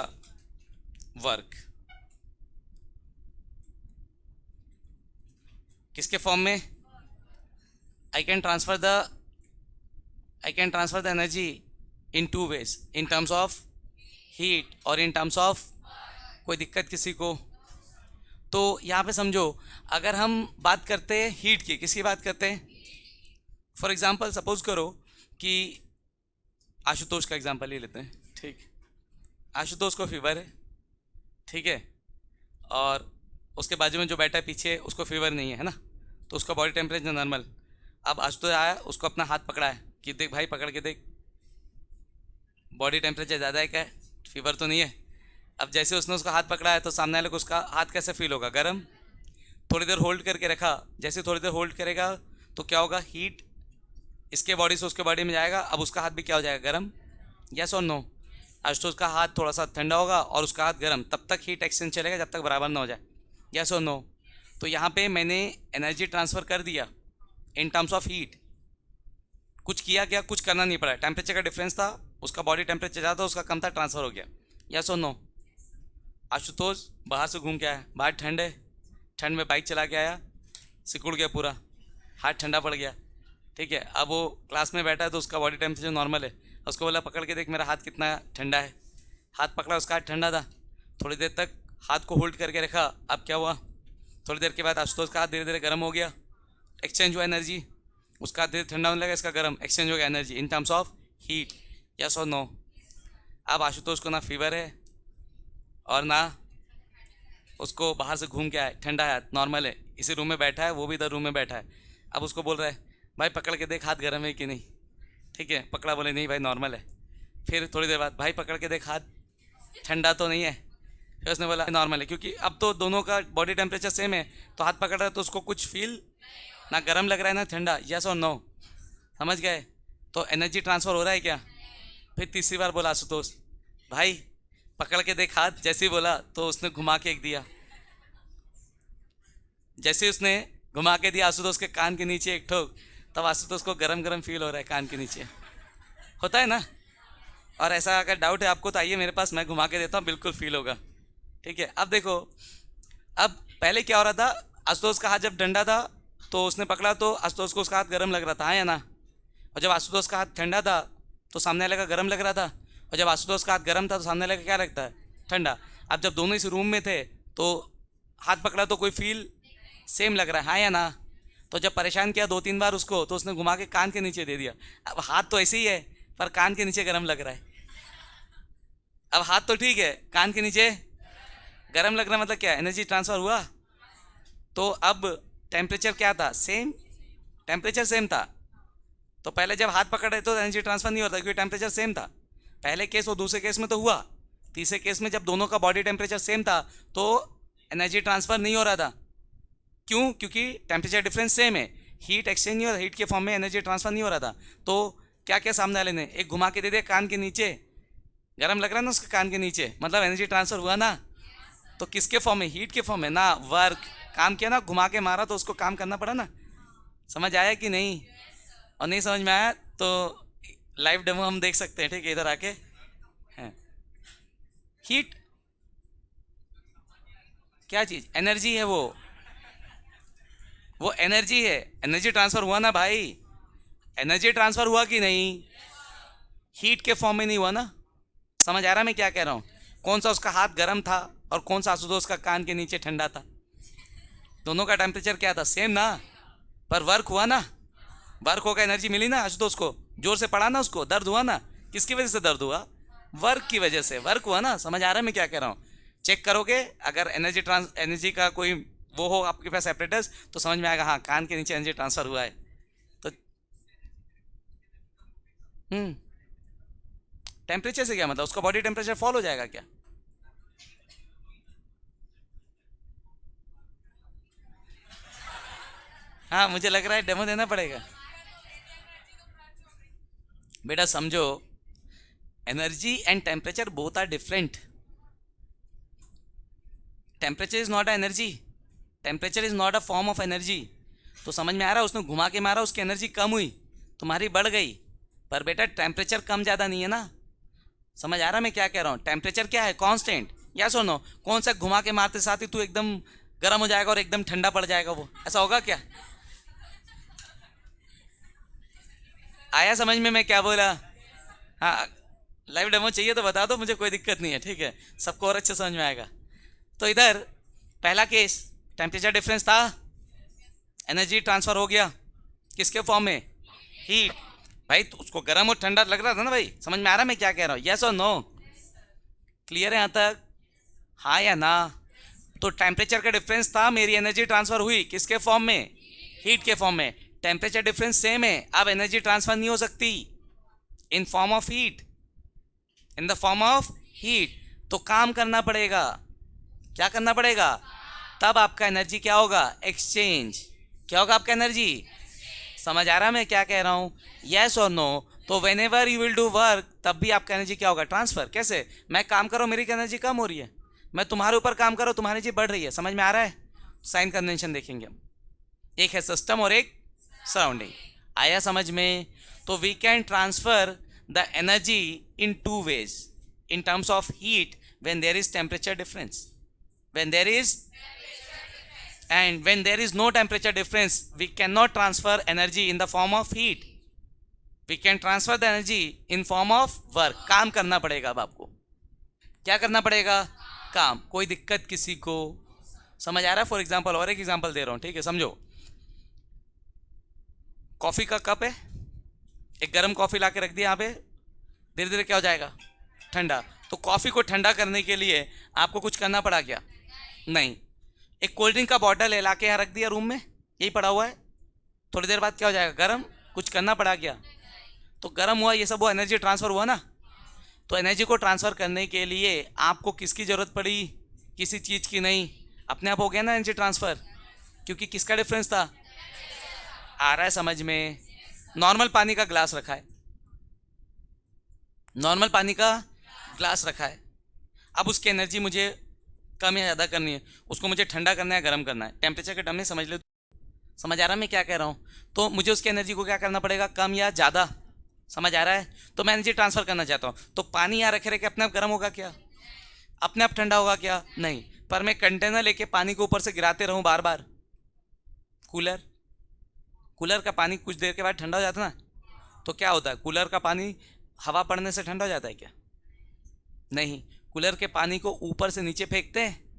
वर्क, किसके फॉर्म में, I can transfer the energy in two ways, in terms of heat और इन टर्म्स ऑफ, कोई दिक्कत किसी को। तो यहाँ पे समझो, अगर हम बात करते हैं हीट की, किसकी बात करते हैं, फॉर एग्जांपल सपोज करो कि आशुतोष का एग्जांपल ले लेते हैं, ठीक, आशुतोष को फीवर है, ठीक है, और उसके बाजू में जो बैठा है पीछे उसको फीवर नहीं है, है ना, तो उसका बॉडी टेम्परेचर नॉर्मल। अब आशुतोष आया, उसको अपना हाथ पकड़ा है, कि देख भाई पकड़ के देख, बॉडी टेम्परेचर ज़्यादा है क्या है, फीवर तो नहीं है। अब जैसे उसने उसका हाथ पकड़ा है तो सामने वाले को उसका हाथ कैसे फील होगा, गर्म। थोड़ी देर होल्ड करके रखा, जैसे थोड़ी देर होल्ड करेगा तो क्या होगा, हीट इसके बॉडी से उसके बॉडी में जाएगा, अब उसका हाथ भी क्या हो जाएगा, गर्म। यस और नो। आशुतोष का हाथ थोड़ा सा ठंडा होगा और उसका हाथ गर्म, तब तक हीट एक्सचेंज चलेगा जब तक बराबर ना हो जाए। यस और नो। तो यहाँ पे मैंने एनर्जी ट्रांसफ़र कर दिया इन टर्म्स ऑफ हीट। कुछ किया क्या, कुछ करना नहीं पड़ा, टेम्परेचर का डिफरेंस था, उसका बॉडी टेम्परेचर ज़्यादा, उसका कम था, ट्रांसफ़र हो गया। यस और नो। आशुतोष बाहर से घूम के आया, बाहर ठंड है, ठंड में बाइक चला के आया, सिकुड़ गया पूरा, हाथ ठंडा पड़ गया। ठीक है, अब वो क्लास में बैठा है तो उसका बॉडी टेम्परेचर नॉर्मल है, उसको बोला पकड़ के देख मेरा हाथ कितना ठंडा है, हाथ पकड़ा, उसका हाथ ठंडा था। थोड़ी देर तक हाथ को होल्ड करके रखा, अब क्या हुआ, थोड़ी देर के बाद आशुतोष का हाथ धीरे धीरे गर्म हो गया, एक्सचेंज हुआ एनर्जी, उसका हाथ धीरे ठंडा होने लगा, इसका गर्म, एक्सचेंज हो गया energy in terms of heat. Yes और नो। अब आशुतोष को ना फीवर है और ना उसको बाहर से घूम के आए, ठंडा है, नॉर्मल है, इसी रूम में बैठा है, वो भी इधर रूम में बैठा है। अब उसको बोल रहा है भाई पकड़ के देख हाथ गर्म है कि नहीं। ठीक है, पकड़ा, बोले नहीं भाई नॉर्मल है। फिर थोड़ी देर बाद भाई पकड़ के देख हाथ ठंडा तो नहीं है, फिर उसने बोला नॉर्मल है, क्योंकि अब तो दोनों का बॉडी टेम्परेचर सेम है, तो हाथ पकड़ रहा है तो उसको कुछ फील ना गर्म लग रहा है ना ठंडा। यस और नो, समझ गए। तो एनर्जी ट्रांसफ़र हो रहा है क्या। फिर तीसरी बार बोला आशुतोष भाई पकड़ के देख हाथ, जैसे ही बोला तो उसने घुमा के एक दिया, जैसे उसने घुमा के दिया आशुतोष के कान के नीचे एक ठोक, तब आशुतोष को गरम गरम फील हो रहा है कान के नीचे, होता है ना। और ऐसा अगर डाउट है आपको तो आइए मेरे पास, मैं घुमा के देता हूँ, बिल्कुल फील होगा। ठीक है, अब देखो, अब पहले क्या हो रहा था, आशुतोष का हाथ जब डंडा था तो उसने पकड़ा तो आशुतोष को उसका हाथ गर्म लग रहा था, हाँ या ना। और जब आशुतोष का हाथ ठंडा था तो सामने वाले का गर्म लग रहा था, और जब आशुतोष का हाथ गर्म था तो सामने वाले का क्या लगता है, ठंडा। अब जब दोनों इस रूम में थे तो हाथ पकड़ा तो कोई फील सेम लग रहा है, हाँ या ना। तो जब परेशान किया 2-3 बार उसको, तो उसने घुमा के कान के नीचे दे दिया। अब हाथ तो ऐसे ही है पर कान के नीचे गर्म लग रहा है। अब हाथ तो ठीक है, कान के नीचे गर्म लग रहा है, मतलब क्या, एनर्जी ट्रांसफ़र हुआ। तो अब टेम्परेचर क्या था, सेम, टेम्परेचर सेम था। तो पहले जब हाथ पकड़ रहे तो एनर्जी ट्रांसफ़र नहीं होता क्योंकि टेम्परेचर सेम था, पहले केस और दूसरे केस में तो हुआ। तीसरे केस में जब दोनों का बॉडी टेम्परेचर सेम था तो एनर्जी ट्रांसफ़र नहीं हो रहा था। क्यों, क्योंकि टेम्परेचर डिफरेंस सेम है, हीट एक्सचेंज नहीं हो रहा, हीट के फॉर्म में एनर्जी ट्रांसफ़र नहीं हो रहा था। तो क्या क्या सामने वाले ने एक घुमा के दे दिया कान के नीचे, गर्म लग रहा है ना उसके कान के नीचे, मतलब एनर्जी ट्रांसफ़र हुआ ना। तो किसके फॉर्म में, हीट के फॉर्म में ना, वर्क काम किया ना, घुमा के मारा तो उसको काम करना पड़ा ना। समझ आया कि नहीं, और नहीं समझ में आया तो लाइव डेमो हम देख सकते हैं, ठीक है, इधर आके। हैं हीट क्या चीज़, एनर्जी है, वो एनर्जी है, एनर्जी ट्रांसफ़र हुआ ना भाई, एनर्जी ट्रांसफ़र हुआ कि नहीं, हीट के फॉर्म में नहीं हुआ ना। समझ आ रहा मैं क्या कह रहा हूँ, कौन सा उसका हाथ गर्म था और कौन सा आशुतोष का कान के नीचे ठंडा था, दोनों का टेम्परेचर क्या था, सेम ना, पर वर्क हुआ ना, वर्क होकर एनर्जी मिली ना आशुतोष को, जोर से पड़ा ना, उसको दर्द हुआ ना, किसकी वजह से दर्द हुआ, वर्क की वजह से, वर्क हुआ ना। समझ आ रहा है मैं क्या कह रहा हूँ, चेक करोगे अगर एनर्जी का कोई वो हो आपके पास एपरेटस तो समझ में आएगा, हाँ कान के नीचे एनर्जी ट्रांसफ़र हुआ है। तो टेम्परेचर से क्या मतलब, उसका बॉडी टेम्परेचर फॉल हो जाएगा क्या। हाँ मुझे लग रहा है डेमो देना पड़ेगा। बेटा समझो, energy and temperature both are different. Temperature is not a energy, temperature is not a form of energy. तो समझ में आ रहा है, उसने घुमा के मारा, उसकी एनर्जी कम हुई, तुम्हारी बढ़ गई, पर बेटा टेम्परेचर कम ज़्यादा नहीं है ना। समझ आ रहा मैं क्या कह रहा हूँ, टेम्परेचर क्या है, कांस्टेंट। या सुनो, कौन सा घुमा के मारते साथ ही तू एकदम गर्म हो जाएगा और एकदम ठंडा पड़ जाएगा, वो ऐसा होगा क्या। आया समझ में मैं क्या बोला। हाँ लाइव डेमो चाहिए तो बता दो मुझे, कोई दिक्कत नहीं है, ठीक है, सबको और अच्छे समझ में आएगा। तो इधर पहला केस टेम्परेचर डिफरेंस था, एनर्जी ट्रांसफ़र हो गया, किसके फॉर्म में, हीट। भाई तो उसको गर्म और ठंडा लग रहा था ना भाई, समझ में आ रहा मैं क्या कह रहा हूँ, यस और नो, क्लियर है यहाँ तक, हाँ या ना। तो टेम्परेचर का डिफरेंस था, मेरी एनर्जी ट्रांसफ़र हुई किसके फॉर्म में, हीट के फॉर्म में। टेम्परेचर डिफरेंस सेम है, अब एनर्जी ट्रांसफर नहीं हो सकती in form of heat, in the form of heat, तो काम करना पड़ेगा। क्या करना पड़ेगा? तब आपका एनर्जी क्या होगा? एक्सचेंज। क्या होगा आपका एनर्जी? समझ आ रहा है मैं क्या कह रहा हूँ? यस और नो? तो when ever you will do work, तब भी आपका एनर्जी क्या होगा? ट्रांसफर। कैसे? मैं काम करो मेरी एनर्जी कम हो रही है, मैं तुम्हारे ऊपर काम करो तुम्हारी एनर्जी बढ़ रही है। समझ में आ रहा है? साइन कन्वेंशन देखेंगे हम, एक है सिस्टम और एक सराउंडिंग। आया समझ में? तो we can transfer the energy in two ways, in terms of heat when there is temperature difference, when there is, and when there is no temperature difference we cannot transfer energy in the form of heat, we can transfer the energy in form of work। काम करना पड़ेगा। अब आपको क्या करना पड़ेगा? काम। कोई दिक्कत किसी को? समझ आ रहा है? फॉर एग्जाम्पल, और एक एग्जाम्पल दे रहा हूं, ठीक है? समझो, कॉफी का कप है, एक गर्म कॉफी ला के रख दिया यहाँ पे, धीरे धीरे क्या हो जाएगा? ठंडा। तो कॉफ़ी को ठंडा करने के लिए आपको कुछ करना पड़ा क्या? नहीं। एक कोल्ड ड्रिंक का बॉटल है, ला के यहाँ रख दिया रूम में, यही पड़ा हुआ है, थोड़ी देर बाद क्या हो जाएगा? गर्म। कुछ करना पड़ा क्या? तो गर्म हुआ, ये सब हुआ, एनर्जी ट्रांसफ़र हुआ ना। तो एनर्जी को ट्रांसफ़र करने के लिए आपको किसकी ज़रूरत पड़ी? किसी चीज़ की नहीं, अपने आप हो गया ना एनर्जी ट्रांसफ़र, क्योंकि किसका डिफरेंस था? आ रहा है समझ में? नॉर्मल पानी का ग्लास रखा है, नॉर्मल पानी का ग्लास रखा है, अब उसकी एनर्जी मुझे कम या ज़्यादा करनी है, उसको मुझे ठंडा करना है, गर्म करना है, टेम्परेचर के टर्म में समझ लो। समझ आ रहा है मैं क्या कह रहा हूँ? तो मुझे उसकी एनर्जी को क्या करना पड़ेगा? कम या ज़्यादा। समझ आ रहा है? तो मैं एनर्जी ट्रांसफ़र करना चाहता हूँ, तो पानी यहाँ रखे रखे अपने आप गर्म होगा क्या? अपने आप ठंडा होगा क्या? नहीं। पर मैं कंटेनर लेके पानी को ऊपर से गिराते रहूँ बार बार, कूलर, कूलर का पानी कुछ देर के बाद ठंडा हो जाता है ना, तो क्या होता है? कूलर का पानी हवा पड़ने से ठंडा हो जाता है क्या? नहीं। कूलर के पानी को ऊपर से नीचे फेंकते हैं,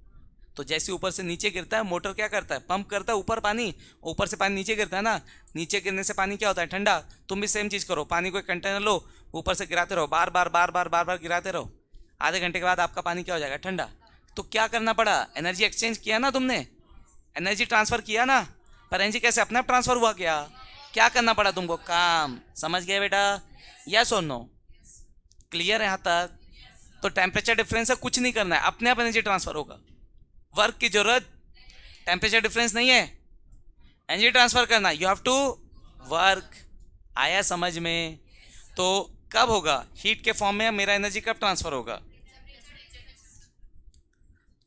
तो जैसे ऊपर से नीचे गिरता है, मोटर क्या करता है? पंप करता है ऊपर पानी, ऊपर से पानी नीचे गिरता है ना, नीचे गिरने से पानी क्या होता है? ठंडा। तुम भी सेम चीज़ करो, पानी को एक कंटेनर लो, ऊपर से गिराते रहो, बार बार बार बार बार बार गिराते रहो, आधे घंटे के बाद आपका पानी क्या हो जाएगा? ठंडा। तो क्या करना पड़ा? एनर्जी एक्सचेंज किया ना तुमने, एनर्जी ट्रांसफ़र किया ना। पर एनर्जी कैसे? अपने आप ट्रांसफ़र हुआ क्या करना पड़ा तुमको? काम। समझ गए बेटा? यस और नो? क्लियर है यहाँ तक? तो टेम्परेचर डिफरेंस है, कुछ नहीं करना है, अपने आप एनर्जी ट्रांसफर होगा। वर्क की जरूरत, टेम्परेचर डिफरेंस नहीं है, एनर्जी ट्रांसफर करना, यू हैव टू वर्क। आया समझ में? तो कब होगा? हीट के फॉर्म में मेरा एनर्जी कब ट्रांसफर होगा?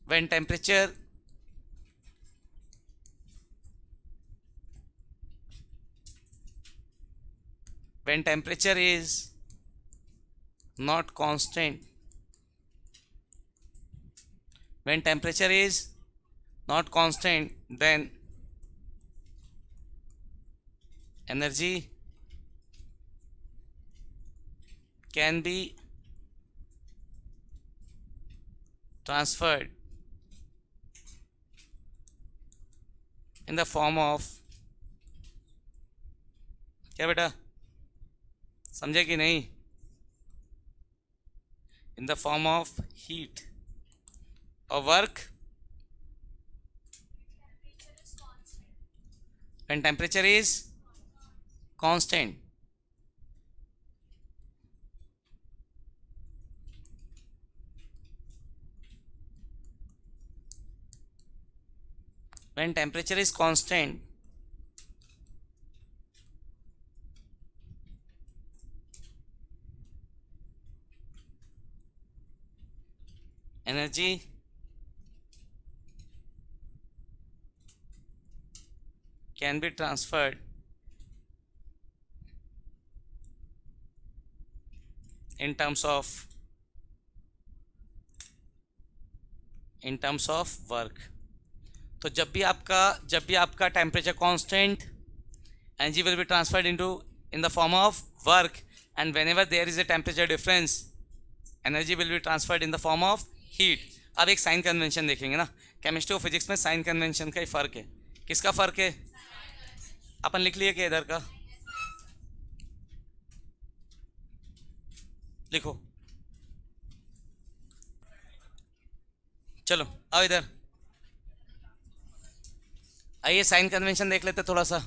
When temperature is not constant, when temperature is not constant, then energy can be transferred in the form of, क्या बेटा समझे कि नहीं? in the form of heat or work when temperature is constant, when temperature is constant, energy can be transferred in terms of work। तो जब भी आपका temperature constant, energy will be transferred in the form of work, and whenever there is a temperature difference, energy will be transferred in the form of heat। अब एक sign convention देखेंगे ना, chemistry और physics में sign convention का ही फर्क है। किसका फर्क है? अपन लिख लिए क्या? इधर का लिखो, चलो आओ इधर, आइए साइन कन्वेंशन देख लेते थोड़ा सा।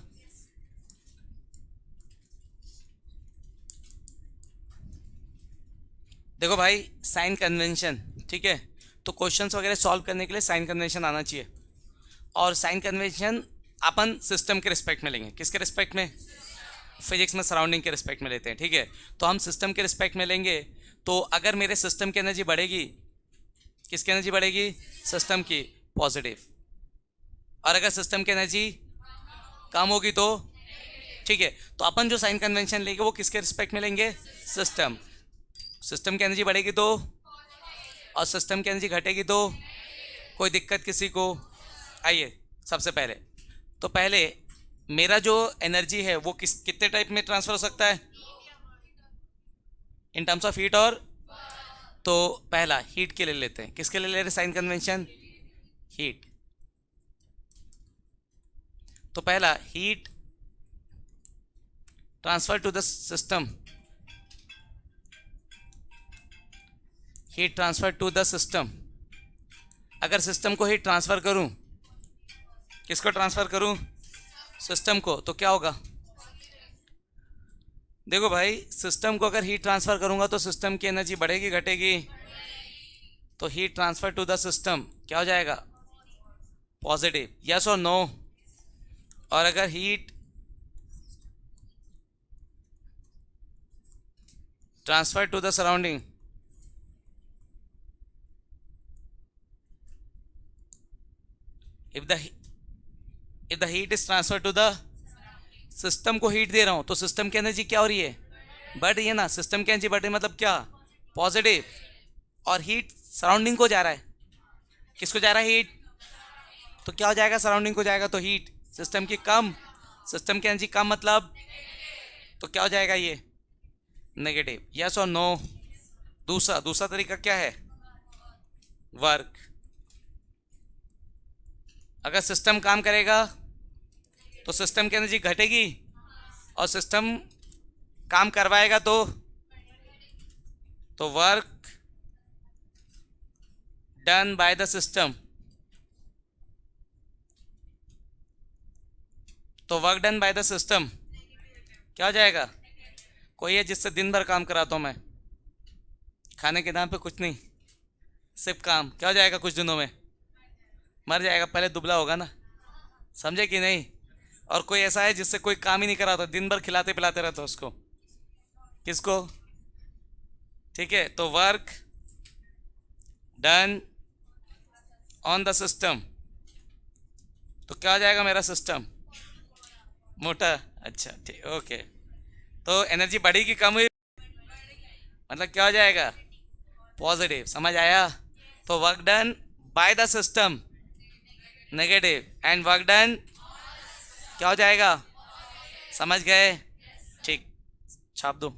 देखो भाई, साइन कन्वेंशन, ठीक है, तो क्वेश्चंस वगैरह सॉल्व करने के लिए साइन कन्वेंशन आना चाहिए। और साइन कन्वेंशन अपन सिस्टम के रिस्पेक्ट में लेंगे। किसके रिस्पेक्ट में? फिजिक्स में सराउंडिंग के रिस्पेक्ट में लेते हैं, ठीक है। तो हम सिस्टम के रिस्पेक्ट में लेंगे। तो अगर मेरे सिस्टम की एनर्जी बढ़ेगी, किसकी एनर्जी बढ़ेगी? सिस्टम की, पॉजिटिव। और अगर सिस्टम की एनर्जी कम होगी तो, ठीक है, तो अपन जो साइन कन्वेंशन लेंगे वो किसके रिस्पेक्ट में लेंगे? सिस्टम। सिस्टम की एनर्जी बढ़ेगी तो, और सिस्टम की एनर्जी घटेगी तो, कोई दिक्कत किसी को? आइए सबसे पहले, तो पहले मेरा जो एनर्जी है वो कितने टाइप में ट्रांसफर हो सकता है? इन टर्म्स ऑफ हीट और, तो पहला हीट के लिए लेते हैं। किसके लिए ले रहे साइन कन्वेंशन? हीट। तो पहला heat transfer to the system, heat transfer to the system. अगर सिस्टम को हीट ट्रांसफर करूं, किसको ट्रांसफर करूं? सिस्टम को, तो क्या होगा? देखो भाई, सिस्टम को अगर हीट ट्रांसफर करूंगा तो सिस्टम की एनर्जी बढ़ेगी घटेगी? तो heat transfer to the system क्या हो जाएगा? पॉजिटिव। यस और नो? और अगर heat transfer to the surrounding, if the heat is transfer to the, system को हीट दे रहा हूं तो सिस्टम की एनर्जी क्या हो रही है? बढ़ रही है ना। सिस्टम की एनर्जी बढ़ रही है मतलब क्या? पॉजिटिव। और हीट सराउंडिंग को जा रहा है। किसको जा रहा है? हीट। तो क्या हो जाएगा? सराउंडिंग को जाएगा तो हीट सिस्टम की कम, सिस्टम की एनर्जी कम मतलब, तो क्या हो जाएगा ये? नेगेटिव। यस और नो? दूसरा तरीका क्या है? वर्क। अगर सिस्टम काम करेगा तो सिस्टम की एनर्जी घटेगी, और सिस्टम काम करवाएगा तो work done by the system, तो work done by the system क्या हो जाएगा? कोई है जिससे दिन भर काम कराता हूँ मैं, खाने के नाम पे कुछ नहीं, सिर्फ काम, क्या हो जाएगा? कुछ दिनों में मर जाएगा। पहले दुबला होगा ना, समझे कि नहीं? और कोई ऐसा है जिससे कोई काम ही नहीं कराता, दिन भर खिलाते पिलाते रहते उसको, किसको? ठीक है, तो work done on the system, तो क्या हो जाएगा मेरा सिस्टम? मोटा। अच्छा ठीक, ओके। तो एनर्जी बढ़ी कि कम हुई? मतलब क्या हो जाएगा? पॉजिटिव। समझ आया? तो work done by the system negative, and work done क्या हो जाएगा? समझ गए? ठीक, छाप दो।